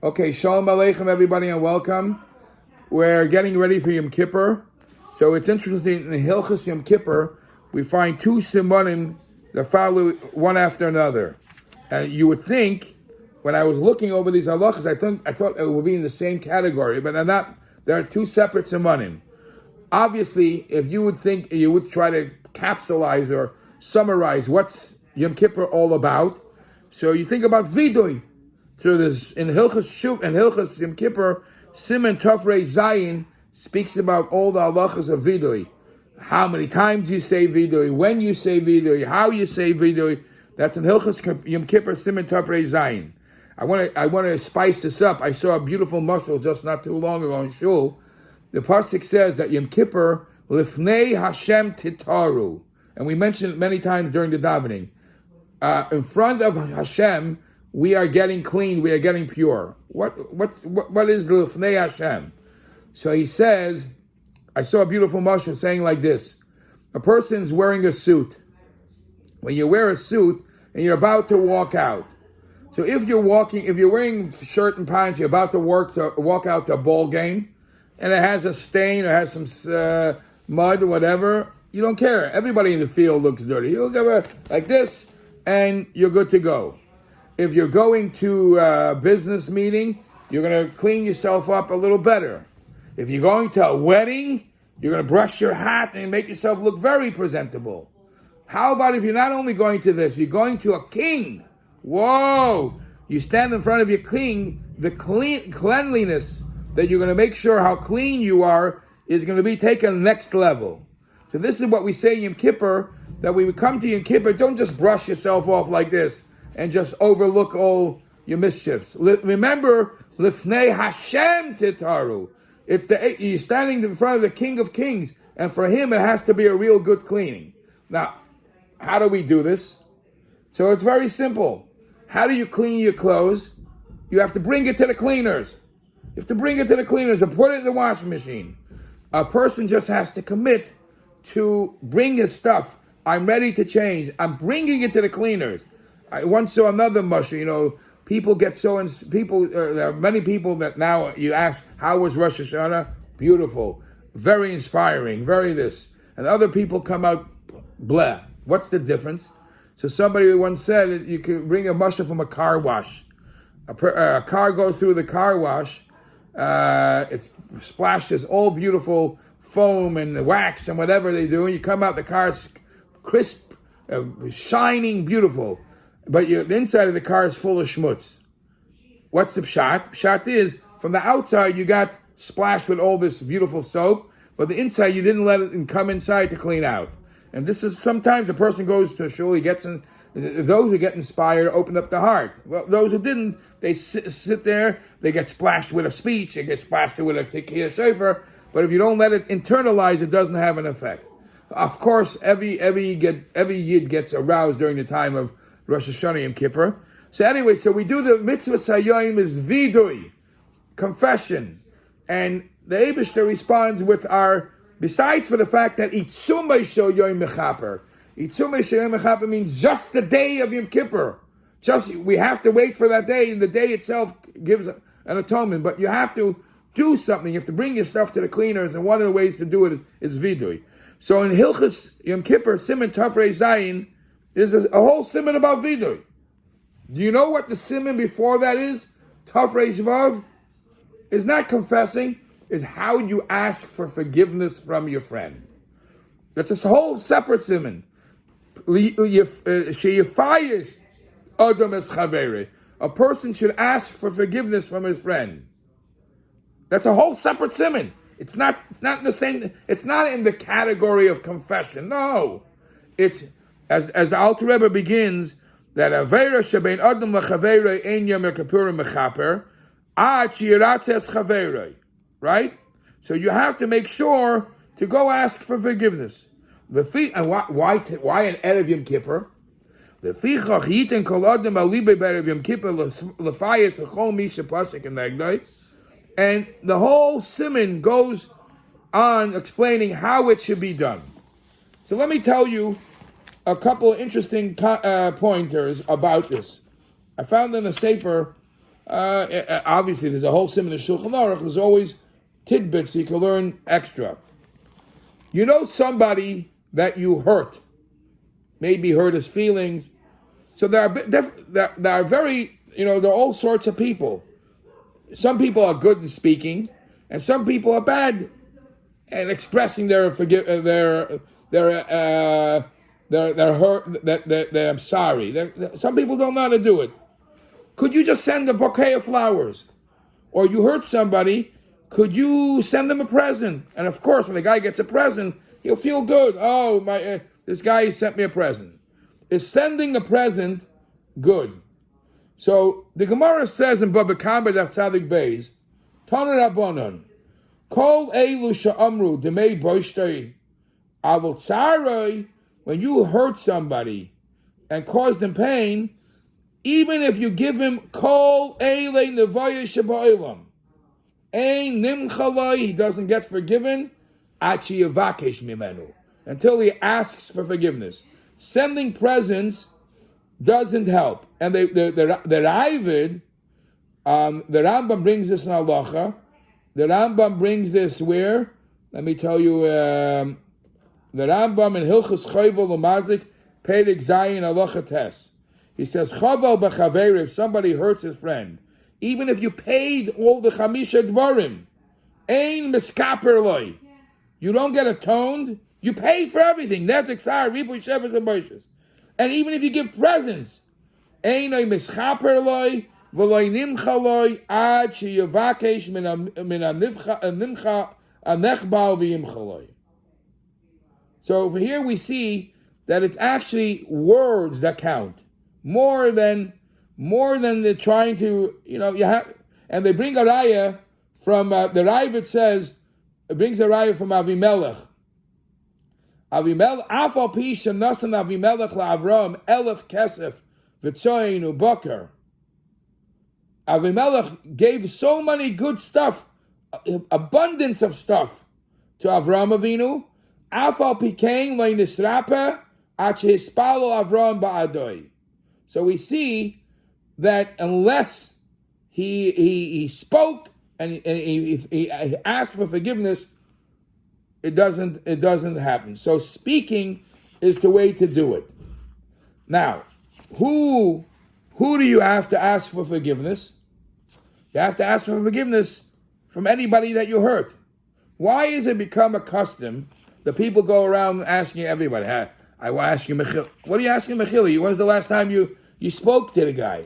Okay, Shalom Aleichem, everybody, and welcome. We're getting ready for Yom Kippur. So it's interesting, in the Hilchos Yom Kippur, we find two simonim that follow one after another. And you would think, when I was looking over these halachas, I thought it would be in the same category, but they're not. There are two separate simonim. Obviously, if you would think, you would try to capsulize or summarize what's Yom Kippur all about. So you think about vidui. So this in Hilchos Shuv and Hilchos Yom Kippur, Siman Tafrei Zayin speaks about all the halachas of vidui. How many times you say vidui, when you say vidui, how you say vidui. That's in Hilchos Yom Kippur, Siman Tafrei Zayin. I want to spice this up. I saw a beautiful mashal just not too long ago in Shul. The pasuk says that Yom Kippur Lifnei Hashem Titaru, and we mentioned it many times during the davening. In front of Hashem, we are getting clean. We are getting pure. What is Lifnei Hashem? So he says, I saw a beautiful mashal saying like this: a person's wearing a suit. When you wear a suit and you're about to walk out. So if you're wearing shirt and pants, you're about to walk out to a ball game, and it has a stain or has some mud or whatever, you don't care. Everybody in the field looks dirty. You'll give it like this, and you're good to go. If you're going to a business meeting, you're going to clean yourself up a little better. If you're going to a wedding, you're going to brush your hat and make yourself look very presentable. How about if you're not only going to this, you're going to a king? Whoa! You stand in front of your king, the cleanliness that you're going to make sure how clean you are is going to be taken next level. So this is what we say in Yom Kippur, that we would come to Yom Kippur, don't just brush yourself off like this and just overlook all your mischiefs. Remember, Lifnei Hashem Titaru. You're standing in front of the King of Kings, and for him it has to be a real good cleaning. Now, how do we do this? So it's very simple. How do you clean your clothes? You have to bring it to the cleaners. You have to bring it to the cleaners and put it in the washing machine. A person just has to commit to bring his stuff. I'm ready to change. I'm bringing it to the cleaners. I once saw another mushroom. People get there are many people that now you ask, how was Rosh Hashanah? Beautiful. Very inspiring. Very this. And other people come out, blah. What's the difference? So somebody once said you could bring a mushroom from a car wash. A car goes through the car wash. It splashes all beautiful foam and wax and whatever they do. And you come out, the car's crisp, shining, beautiful. But the inside of the car is full of schmutz. What's the pshat? Pshat is, from the outside you got splashed with all this beautiful soap, but the inside you didn't let it come inside to clean out. And this is sometimes a person goes to a shul, those who get inspired open up the heart. Well, those who didn't, they sit there, they get splashed with a speech, they get splashed with a tikkiya shofar, but if you don't let it internalize, it doesn't have an effect. Of course, every yid gets aroused during the time of Rosh Hashanah Yom Kippur. So anyway, so we do the mitzvah sayoim is vidui, confession. And the Eibishter responds with besides for the fact that Itzumay Shel Yom Mechaper. Itzumay Shel Yom Mechaper means just the day of Yom Kippur. We have to wait for that day, and the day itself gives an atonement. But you have to do something. You have to bring your stuff to the cleaners, and one of the ways to do it is vidui. So in Hilchos Yom Kippur, Siman Tafrei Zayin, there's a whole siman about vidui. Do you know what the siman before that is? Tafrei Shvav is not confessing. Is how you ask for forgiveness from your friend. That's a whole separate siman. A person should ask for forgiveness from his friend. That's a whole separate siman. It's not in the same. It's not in the category of confession. No, it's as the Alter Rebbe begins that avera shebein adam lechaverei ein yom kippurim mechaper ad sheyiratzes chaverei. Right? So you have to make sure to go ask for forgiveness. And why an Erev Yom Kippur? And the whole siman goes on explaining how it should be done. So let me tell you a couple of interesting pointers about this. I found in a sefer Obviously, there's a whole sim in the Shulchan Aruch. There's always tidbits so you can learn extra. You know somebody that you hurt, maybe hurt his feelings. So there are very, there are all sorts of people. Some people are good in speaking, and some people are bad at expressing their hurt, that I'm sorry. Some people don't know how to do it. Could you just send a bouquet of flowers? Or you hurt somebody, could you send them a present? And of course, when the guy gets a present, he'll feel good. Oh, this guy sent me a present. Is sending a present good? So the Gemara says in Baba Kama Daf Tzadik Beis, Tana Rabbanon, Kol Elu Sha'amru Demei Boishtei Avol Tzaroi, when you hurt somebody and cause them pain, even if you give him Kol Eile Nevaya Shaba'ilam, Ein Nimchalai, he doesn't get forgiven, Achi Yavakesh Mimenu, until he asks for forgiveness. Sending presents doesn't help. And the Ravid, the Rambam brings this in Halacha. The Rambam brings this where? Let me tell you, the Rambam in Hilchus Chayvel Umazik, Perek Zayin Halacha Tes. He says, Chavel b'chaver, if somebody hurts his friend, even if you paid all the Chamisha Dvarim, Ein Miskaper Loi, you don't get atoned, you pay for everything. That's Iksar, Ripu Shevas and Boishes. And even if you give presents, Ein Mischaper Loi, V'loi Nimcha Loi, Ad Sheyavakesh Min Nimcha Anechbal V'yimcha Loi. So over here we see that it's actually words that count. More than they're trying to, you have, and they bring a raya from, the Ravid says, it brings a raya from Avimelech. Avimelech, Afal Pisha Nasan Avimelech LaAvram, Elef Kesef, V'tzoyin Ubakar. Avimelech gave so many good stuff, abundance of stuff to Avram Avinu. Afal Pikain Lo Nisrapa, Ache Hispalo Avram Ba'adoi. So we see that unless he spoke and he asked for forgiveness, it doesn't happen. So speaking is the way to do it. Now, who do you have to ask for forgiveness? You have to ask for forgiveness from anybody that you hurt. Why has it become a custom that people go around asking everybody, I will ask you, Mechil. What are you asking Mechil? When was the last time you spoke to the guy?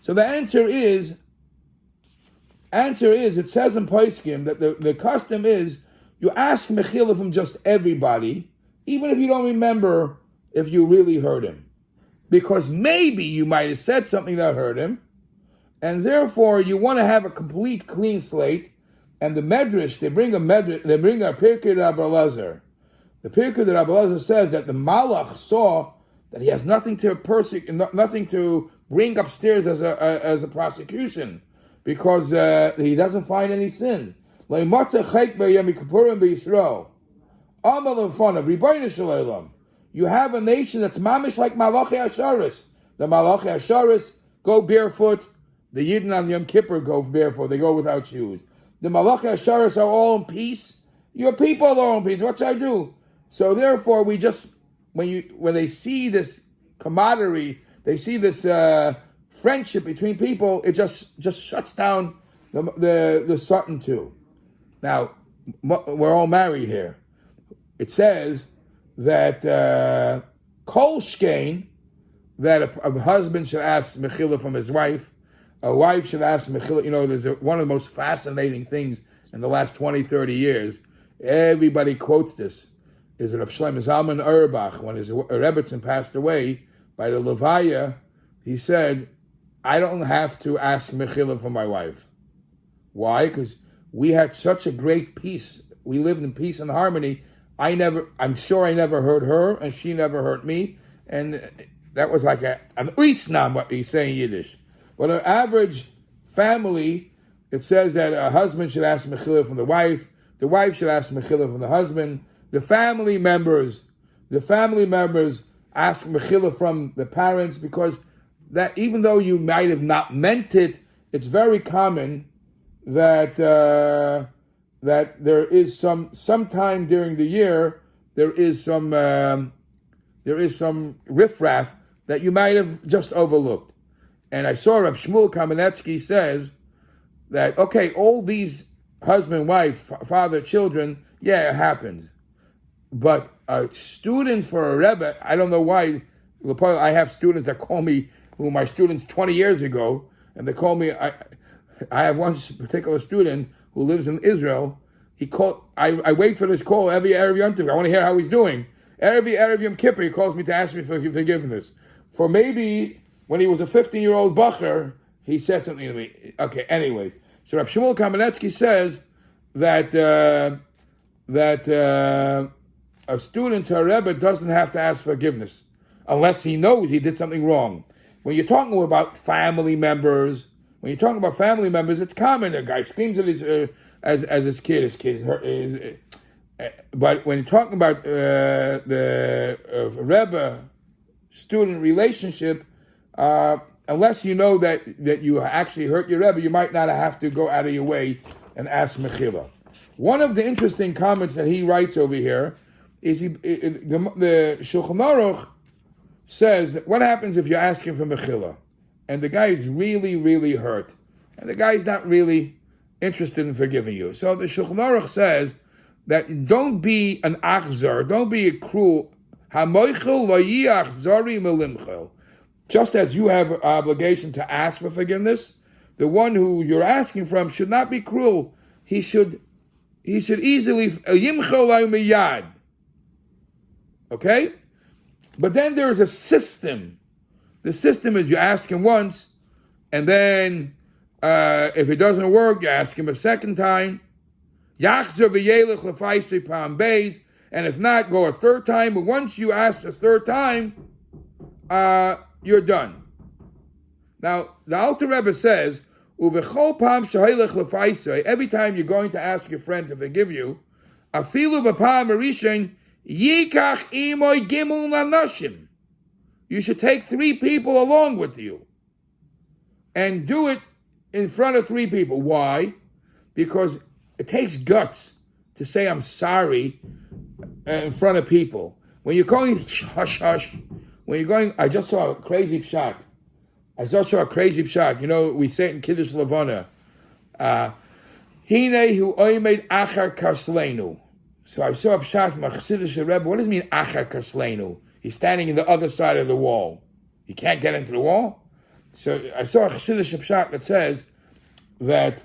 So the answer is, it says in Poskim that the custom is you ask Mechila from just everybody, even if you don't remember if you really hurt him. Because maybe you might have said something that hurt him, and therefore you want to have a complete clean slate. And the Medrash, they bring a Pirkei Rabbi Elazar. The Pirkei Rabbi Elazar says that the Malach saw that he has nothing to bring upstairs as a prosecution, because he doesn't find any sin. You have a nation that's mamish like Malachi Asharis. The Malachi Asharis go barefoot. The Yidden on Yom Kippur go barefoot. They go without shoes. The Malachi Asharis are all in peace. Your people are all in peace. What should I do? So therefore, we just when they see this camaraderie, they see this friendship between people, it just shuts down the Sutton too. Now, we're all married here. It says that Kol Shkein, that a husband should ask Mechila from his wife, a wife should ask Mechila. There's one of the most fascinating things in the last 20, 30 years. Everybody quotes this. Is Reb Shlomo Zalman Auerbach, when his Rebbetzin passed away by the Levaya, he said, I don't have to ask Mechila for my wife. Why? Because we had such a great peace. We lived in peace and harmony. I'm sure I never hurt her, and she never hurt me. And that was like an uisnam, what we say in Yiddish. But an average family, it says that a husband should ask Mechila from the wife should ask Mechila from the husband, the family members ask Mechila from the parents, because that even though you might have not meant it, it's very common that that there is sometime during the year there is some riffraff that you might have just overlooked. And I saw Reb Shmuel Kamenetsky says that, okay, all these husband, wife, father, children, yeah, it happens. But a student for a Rebbe, I don't know why, I have students that call me, who were my students 20 years ago, and they call me, I have one particular student who lives in Israel. I wait for this call every Erev Yom Tov. I want to hear how he's doing. Every Erev Yom Kippur, he calls me to ask me for forgiveness. For maybe when he was a 15-year-old bacher, he said something to me. Okay, anyways. So Reb Shmuel Kamenetsky says that a student to a Rebbe doesn't have to ask forgiveness unless he knows he did something wrong. When you're talking about family members, it's common. A guy screams at his his kid. But when you're talking about the Rebbe student relationship, unless you know that you actually hurt your Rebbe, you might not have to go out of your way and ask mechila. One of the interesting comments that he writes over here is the Shulchan Aruch says, what happens if you're asking for mechila and the guy is really, really hurt and the guy's not really interested in forgiving you? So the Shulchan Aruch says that don't be an achzar, don't be a cruel. Hamoichel lo yiachzari melimchel. Just as you have an obligation to ask for forgiveness, the one who you're asking from should not be cruel. He should easily yimchel miyad. Okay? But then there's a system. The system is you ask him once, and then if it doesn't work, you ask him a second time. Yachzer v'yelech l'faisei pam beis, and if not, go a third time. But once you ask the third time, you're done. Now, the Alter Rebbe says, Uvechol pam shehilech l'faisei, every time you're going to ask your friend to forgive you, afilu b'pam arishin, yikach imoy gimul lanashim. You should take 3 people along with you. And do it in front of 3 people. Why? Because it takes guts to say I'm sorry in front of people. When you're going hush hush, I just saw a crazy shot. You know, we say it in Kiddush Levana. Hine hu oimed achar kaslenu. So I saw a shot from a Chassidish Rebbe. What does it mean achar kaslenu? He's standing in the other side of the wall. He can't get into the wall. So I saw a Chassidish shot that says that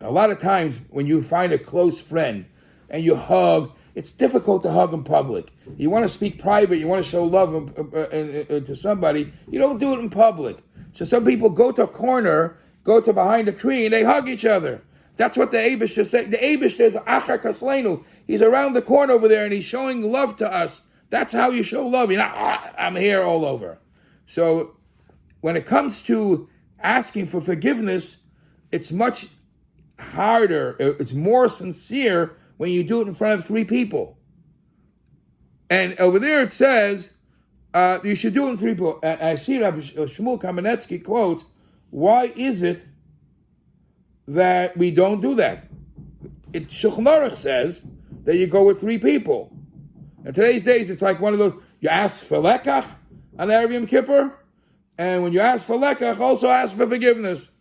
a lot of times when you find a close friend and you hug, it's difficult to hug in public. You want to speak private, you want to show love to somebody, you don't do it in public. So some people go to a corner, go to behind a tree, and they hug each other. That's what the Eibush is saying. The Eibush is Achar Kaslenu. He's around the corner over there and he's showing love to us. That's how you show love. You're not, I'm here all over. So when it comes to asking for forgiveness, it's much harder, it's more sincere when you do it in front of 3 people. And over there it says, you should do it in 3 people. I see Rabbi Shmuel Kamenetsky quotes, why is it that we don't do that? Shulchan Aruch says that you go with 3 people. In today's days, it's like one of those, you ask for lekach on Erev Yom Kippur, and when you ask for lekach, also ask for forgiveness.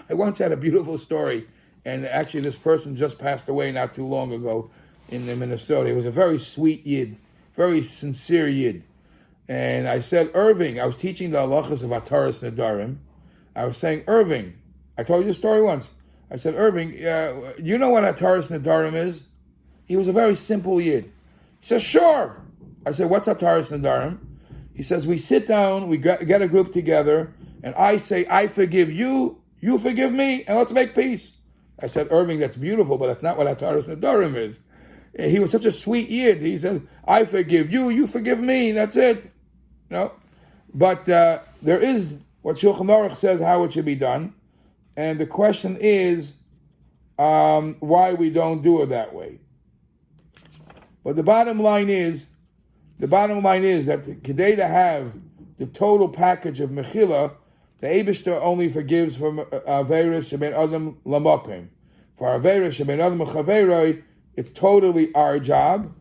I once had a beautiful story, and actually this person just passed away not too long ago in Minnesota. He was a very sweet Yid, very sincere Yid. And I said, Irving, I was teaching the halachas of Ataras Nedarim. I was saying, Irving, I told you the story once. I said, Irving, you know what Ataras Nedarim is? He was a very simple Yid. He says, sure. I said, what's Ataras Nedarim? He says, we sit down, we get a group together, and I say, I forgive you, you forgive me, and let's make peace. I said, Irving, that's beautiful, but that's not what Ataras Nedarim is. He was such a sweet Yid. He said, I forgive you, you forgive me, that's it. No, but there is what Shulchan Aruch says how it should be done, and the question is why we don't do it that way. But the bottom line is that today to have the total package of mechila, The Eibishter only forgives from Averis Sheben Adam Lamokim. For Averis Sheben Adam Chaveroi, it's totally our job,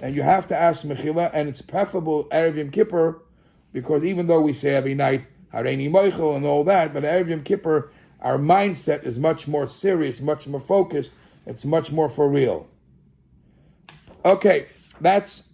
and you have to ask Mechila, and it's preferable Erev Yom Kippur, because even though we say every night Hareini Moichel and all that, but Erev Yom Kippur, our mindset is much more serious, much more focused. It's much more for real. Okay, that's